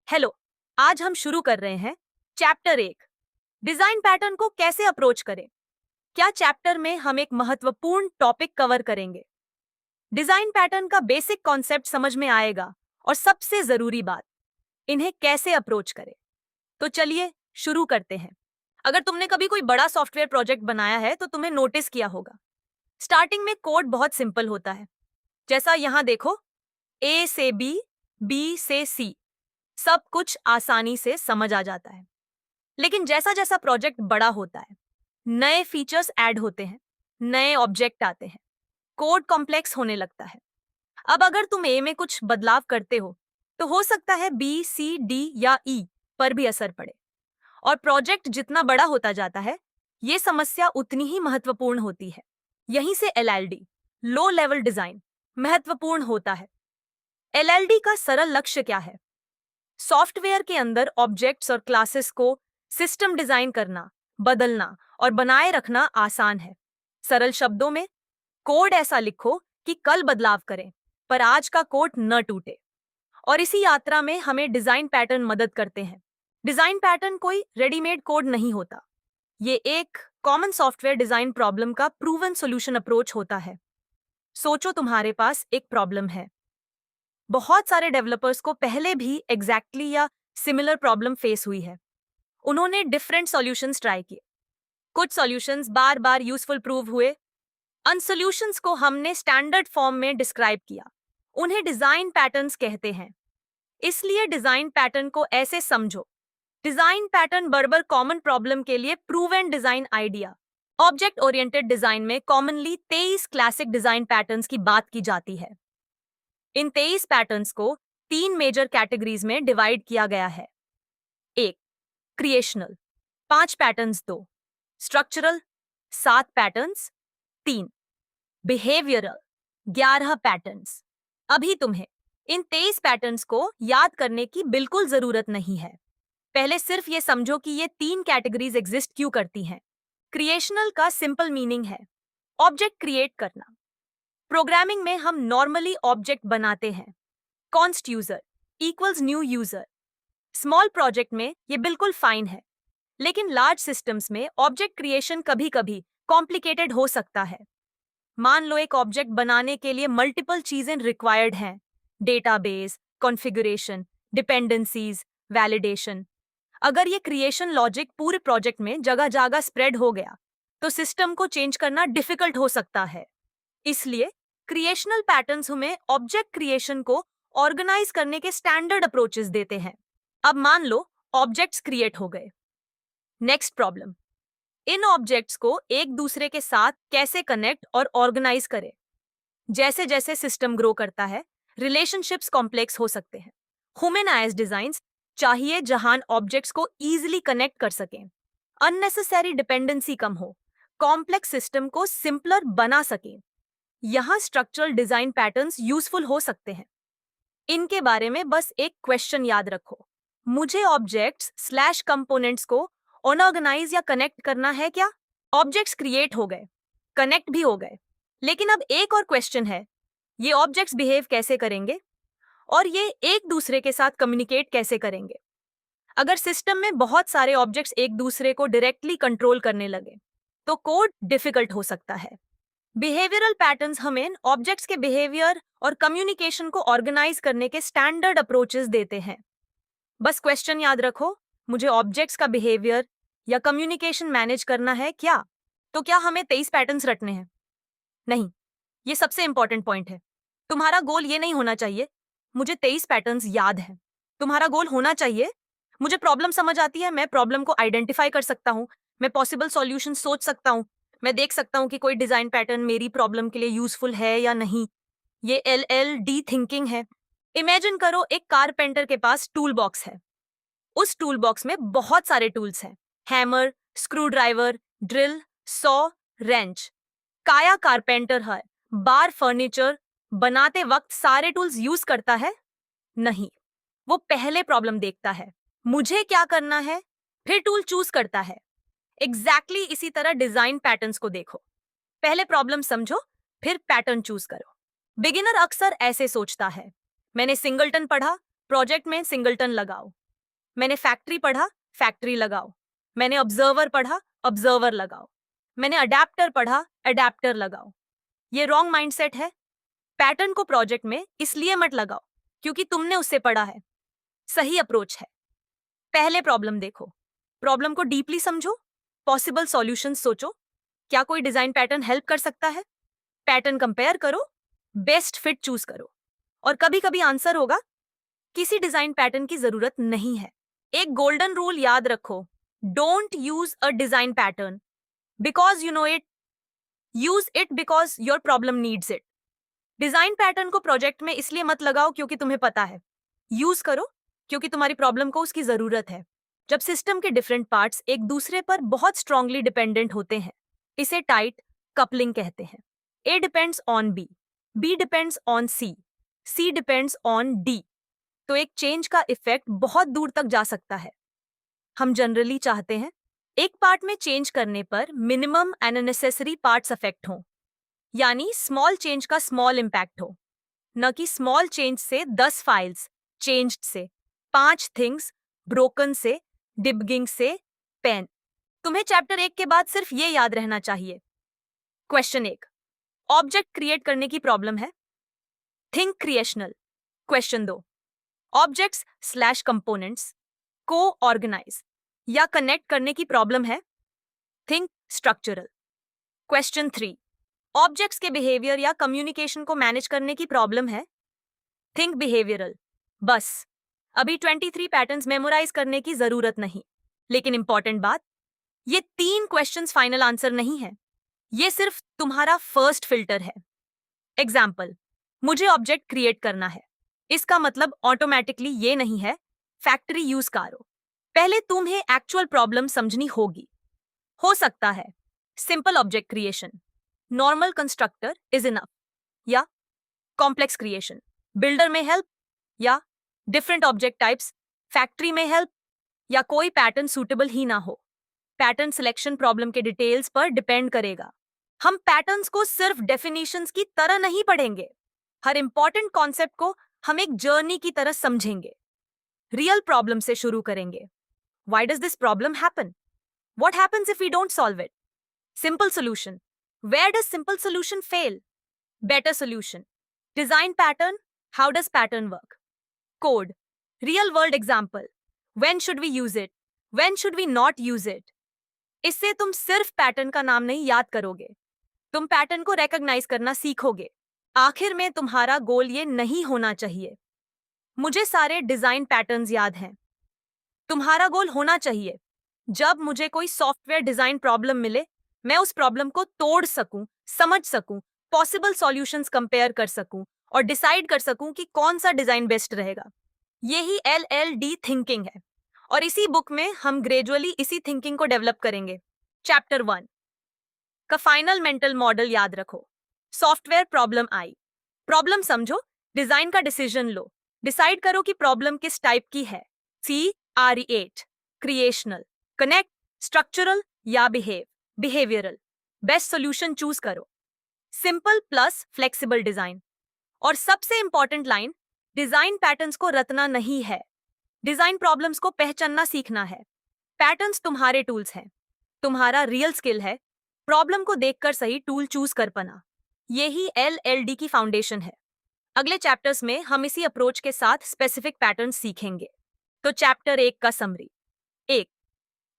Hello. आज हम शुरू कर रहे हैं चैप्टर 1, डिजाइन पैटर्न को कैसे अप्रोच करें। क्या चैप्टर में हम एक महत्वपूर्ण टॉपिक कवर करेंगे। डिजाइन पैटर्न का बेसिक कॉन्सेप्ट समझ में आएगा और सबसे जरूरी बात, इन्हें कैसे अप्रोच करें। तो चलिए शुरू करते हैं। अगर तुमने कभी कोई बड़ा सॉफ्टवेयर प्रोजेक्ट बनाया है तो तुम्हें नोटिस किया होगा, स्टार्टिंग में कोड बहुत सिंपल होता है। जैसा यहां देखो, ए से बी, बी से सी, सब कुछ आसानी से समझ आ जाता है। लेकिन जैसा जैसा प्रोजेक्ट बड़ा होता है, नए फीचर्स ऐड होते हैं, नए ऑब्जेक्ट आते हैं, कोड कॉम्प्लेक्स होने लगता है। अब अगर तुम ए में कुछ बदलाव करते हो तो हो सकता है बी, सी, डी या ई पर भी असर पड़े। और प्रोजेक्ट जितना बड़ा होता जाता है, ये समस्या उतनी ही महत्वपूर्ण होती है। यहीं से एलएलडी, लो लेवल डिजाइन, महत्वपूर्ण होता है। एलएलडी का सरल लक्ष्य क्या है? सॉफ्टवेयर के अंदर ऑब्जेक्ट्स और क्लासेस को सिस्टम डिजाइन करना, बदलना और बनाए रखना आसान है। सरल शब्दों में, कोड ऐसा लिखो कि कल बदलाव करें पर आज का कोड न टूटे। और इसी यात्रा में हमें डिजाइन पैटर्न मदद करते हैं। डिजाइन पैटर्न कोई रेडीमेड कोड नहीं होता, ये एक कॉमन सॉफ्टवेयर डिजाइन प्रॉब्लम का प्रूवन सॉल्यूशन अप्रोच होता है। सोचो तुम्हारे पास एक प्रॉब्लम है। बहुत सारे डेवलपर्स को पहले भी एग्जैक्टली या सिमिलर प्रॉब्लम फेस हुई है। उन्होंने डिफरेंट सॉल्यूशंस ट्राई किए। कुछ सॉल्यूशंस बार बार यूजफुल प्रूव हुए। उन सॉल्यूशंस को हमने स्टैंडर्ड फॉर्म में डिस्क्राइब किया। उन्हें डिजाइन पैटर्न्स कहते हैं। इसलिए डिजाइन पैटर्न को ऐसे समझो, डिजाइन पैटर्न बर्बर कॉमन प्रॉब्लम के लिए proven design idea. Object oriented design में कॉमनली 23 क्लासिक डिजाइन पैटर्न्स की बात की जाती है। इन 23 पैटर्न्स को 3 मेजर कैटेगरीज में डिवाइड किया गया है। 1, creational, 5 patterns. 2, structural, 7 patterns. 3, behavioural, 11 patterns. अभी तुम्हें इन 23 पैटर्न्स को याद करने की बिल्कुल जरूरत नहीं है। पहले सिर्फ ये समझो कि ये 3 कैटेगरीज एग्जिस्ट क्यों करती हैं। क्रिएशनल का सिंपल मीनिंग है ऑब्जेक्ट क्रिएट करना। प्रोग्रामिंग में हम नॉर्मली ऑब्जेक्ट बनाते हैं, const user equals new user. Small project में ये बिल्कुल फाइन है, लेकिन लार्ज सिस्टम्स में ऑब्जेक्ट क्रिएशन कभी कभी कॉम्प्लिकेटेड हो सकता है। मान लो एक ऑब्जेक्ट बनाने के लिए मल्टीपल चीजें रिक्वायर्ड हैं, डेटाबेस, कॉन्फ़िगरेशन, डिपेंडेंसीज, वैलिडेशन। अगर ये क्रिएशन लॉजिक पूरे प्रोजेक्ट में जगह जगह स्प्रेड हो गया तो सिस्टम को चेंज करना डिफिकल्ट हो सकता है। इसलिए क्रिएशनल पैटर्न्स हमें ऑब्जेक्ट क्रिएशन को ऑर्गेनाइज करने के स्टैंडर्ड अप्रोचेस देते हैं। अब मान लो ऑब्जेक्ट्स क्रिएट हो गए। नेक्स्ट प्रॉब्लम, इन ऑब्जेक्ट्स को एक दूसरे के साथ कैसे कनेक्ट और ऑर्गेनाइज करें। जैसे जैसे सिस्टम ग्रो करता है, रिलेशनशिप्स कॉम्प्लेक्स हो सकते हैं। ह्यूमनाइज्ड डिजाइन्स चाहिए जहां ऑब्जेक्ट्स को इजीली कनेक्ट कर सकें, अननेसेसरी डिपेंडेंसी कम हो, कॉम्प्लेक्स सिस्टम को सिंपलर बना सकें। यहां स्ट्रक्चरल डिजाइन पैटर्न्स यूजफुल हो सकते हैं। इनके बारे में बस एक क्वेश्चन याद रखो, मुझे ऑब्जेक्ट्स स्लैश कंपोनेंट्स को ऑर्गेनाइज या कनेक्ट करना है क्या। ऑब्जेक्ट्स क्रिएट हो गए, कनेक्ट भी हो गए, लेकिन अब एक और क्वेश्चन है, ये ऑब्जेक्ट्स बिहेव कैसे करेंगे और ये एक दूसरे के साथ कम्युनिकेट कैसे करेंगे। अगर सिस्टम में बहुत सारे ऑब्जेक्ट्स एक दूसरे को डायरेक्टली कंट्रोल करने लगे तो कोड डिफिकल्ट हो सकता है। बिहेवियरल पैटर्न्स हमें ऑब्जेक्ट्स के बिहेवियर और कम्युनिकेशन को ऑर्गेनाइज करने के स्टैंडर्ड अप्रोचेस देते हैं। बस क्वेश्चन याद रखो, मुझे ऑब्जेक्ट्स का बिहेवियर या कम्युनिकेशन मैनेज करना है क्या, तो क्या हमें 23 पैटर्न्स रटने हैं? नहीं, ये सबसे इंपॉर्टेंट पॉइंट है। तुम्हारा गोल ये नहीं होना चाहिए मुझे 23 पैटर्न्स याद हैं। तुम्हारा गोल होना चाहिए मुझे प्रॉब्लम समझ आती है, मैं प्रॉब्लम को आइडेंटिफाई कर सकता हूँ, मैं पॉसिबल सॉल्यूशन सोच सकता हूँ, मैं देख सकता हूँ कि कोई डिजाइन पैटर्न मेरी प्रॉब्लम के लिए यूजफुल है या नहीं। ये LLD थिंकिंग है। इमेजिन करो एक कारपेंटर के पास टूल बॉक्स है। उस टूल बॉक्स में बहुत सारे टूल्स हैं, hammer, screwdriver, drill, saw, wrench. काया कारपेंटर है, बार फर्नीचर बनाते वक्त सारे टूल्स यूज करता है? नहीं, वो पहले प्रॉब्लम देखता है, मुझे क्या करना है, फिर टूल चूज करता है। एग्जैक्टली इसी तरह डिजाइन पैटर्न्स को देखो, पहले प्रॉब्लम समझो फिर पैटर्न चूज करो। बिगिनर अक्सर ऐसे सोचता है, मैंने सिंगलटन पढ़ा प्रोजेक्ट में सिंगलटन लगाओ। मैंने फैक्ट्री पढ़ा, फैक्ट्री लगाओ। मैंने ऑब्जर्वर पढ़ा, ऑब्जर्वर लगाओ। मैंने अडेप्टर पढ़ा, अडेप्टर लगाओ। ये रॉन्ग माइंडसेट है। पैटर्न को प्रोजेक्ट में इसलिए मत लगाओ क्योंकि तुमने उससे पढ़ा है। सही अप्रोच है, पहले प्रॉब्लम देखो, प्रॉब्लम को डीपली समझो, पॉसिबल सॉल्यूशन सोचो। क्या कोई डिजाइन पैटर्न हेल्प कर सकता है? पैटर्न कंपेयर करो, बेस्ट फिट चूज करो। और कभी कभी आंसर होगा किसी डिजाइन पैटर्न की जरूरत नहीं है। एक गोल्डन रूल याद रखो, don't use a design pattern because you know it, use it because your problem needs it. Design pattern को प्रोजेक्ट में इसलिए मत लगाओ क्योंकि तुम्हें पता है, यूज करो क्योंकि तुम्हारी प्रॉब्लम को उसकी जरूरत है। जब सिस्टम के डिफरेंट पार्ट्स एक दूसरे पर बहुत स्ट्रांगली डिपेंडेंट होते हैं, इसे टाइट कपलिंग कहते हैं। A depends on B depends on C depends on D, तो एक चेंज का इफेक्ट बहुत दूर तक जा सकता है। हम जनरली चाहते हैं एक पार्ट में चेंज करने पर minimum and necessary parts affect हों, यानी स्मॉल चेंज का स्मॉल इंपैक्ट हो, न कि स्मॉल चेंज से 10 फाइल्स, चेंज्ड से 5 थिंग्स, ब्रोकन से, डिबगिंग से, पेन। तुम्हें चैप्टर 1 के बाद सिर्फ ये याद रहना चाहिए। क्वेश्चन 1, ऑब्जेक्ट क्रिएट करने की प्रॉब्लम है, think creational. Question 2, objects slash components को ऑर्गेनाइज या कनेक्ट करने की प्रॉब्लम है, थिंक स्ट्रक्चरल। क्वेश्चन 3, ऑब्जेक्ट्स के बिहेवियर या कम्युनिकेशन को मैनेज करने की प्रॉब्लम है, थिंक बिहेवियरल। बस अभी 23 पैटर्न्स मेमोराइज करने की जरूरत नहीं, लेकिन इंपॉर्टेंट बात, ये 3 क्वेश्चंस फाइनल आंसर नहीं है, ये सिर्फ तुम्हारा फर्स्ट फिल्टर है। एग्जाम्पल, मुझे ऑब्जेक्ट क्रिएट करना है, इसका मतलब ऑटोमेटिकली ये नहीं है फैक्ट्री यूज करो। पहले तुम्हें एक्चुअल प्रॉब्लम समझनी होगी। हो सकता है simple object creation, normal constructor is enough, या कॉम्प्लेक्स क्रिएशन, बिल्डर में हेल्प, या डिफरेंट ऑब्जेक्ट टाइप्स, फैक्ट्री में हेल्प, या कोई पैटर्न सूटेबल ही ना हो। पैटर्न सिलेक्शन प्रॉब्लम के डिटेल्स पर डिपेंड करेगा। हम पैटर्न्स को सिर्फ डेफिनेशंस की तरह नहीं पढ़ेंगे, हर इंपॉर्टेंट कॉन्सेप्ट को हम एक जर्नी की तरह समझेंगे। रियल प्रॉब्लम से शुरू करेंगे। Why does this problem happen? What happens if we don't solve it? Simple solution, where does simple solution fail? Better solution, design pattern, how does pattern work? Code, real world example, when should we use it, when should we not use it? इससे तुम सिर्फ pattern का नाम नहीं याद करोगे, तुम pattern को रिकॉग्नाइज करना सीखोगे। आखिर में तुम्हारा गोल ये नहीं होना चाहिए मुझे सारे डिजाइन पैटर्न्स याद हैं। तुम्हारा गोल होना चाहिए जब मुझे कोई सॉफ्टवेयर डिजाइन प्रॉब्लम मिले, मैं उस प्रॉब्लम को तोड़ सकूं, समझ सकूं, पॉसिबल सॉल्यूशंस कंपेयर कर सकूं और डिसाइड कर सकूं कि कौन सा डिजाइन बेस्ट रहेगा। यही LLD थिंकिंग है और इसी बुक में हम ग्रेजुअली इसी थिंकिंग को डेवलप करेंगे। चैप्टर 1 का फाइनल मेंटल मॉडल याद रखो। सॉफ्टवेयर प्रॉब्लम आई, प्रॉब्लम समझो, डिजाइन का डिसीजन लो, डिसाइड करो कि प्रॉब्लम किस टाइप की है, CRE8, क्रिएशनल, कनेक्ट, स्ट्रक्चरल या बिहेवियरल। बेस्ट सॉल्यूशन चूज करो। Simple plus flexible design. और सबसे इंपॉर्टेंट लाइन, डिजाइन पैटर्न्स को रटना नहीं है, डिजाइन प्रॉब्लम्स को पहचानना सीखना है। पैटर्न्स तुम्हारे टूल्स हैं, तुम्हारा रियल स्किल है प्रॉब्लम को देखकर सही टूल चूज कर पाना। यही LLD की फाउंडेशन है। अगले चैप्टर्स में हम इसी अप्रोच के साथ स्पेसिफिक पैटर्न सीखेंगे। तो चैप्टर 1 का समरी। 1,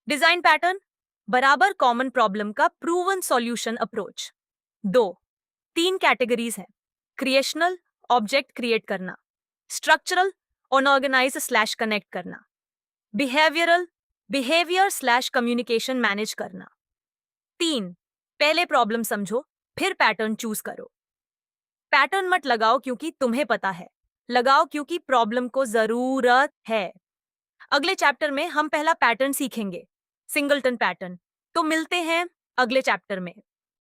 डिजाइन पैटर्न बराबर कॉमन प्रॉब्लम का प्रूवन सॉल्यूशन अप्रोच। 2, 3 कैटेगरीज हैं, क्रिएशनल, ऑब्जेक्ट क्रिएट करना, स्ट्रक्चरल, अनऑर्गेनाइज स्लैश कनेक्ट करना, behavioural, behaviour slash communication manage करना। 3, पहले प्रॉब्लम समझो, फिर पैटर्न चूज करो। पैटर्न मत लगाओ क्योंकि तुम्हें पता है, लगाओ क्योंकि प्रॉब्लम को जरूरत है। अगले चैप्टर में हम पहला पैटर्न सीखेंगे, सिंगलटन पैटर्न। तो मिलते हैं अगले चैप्टर में।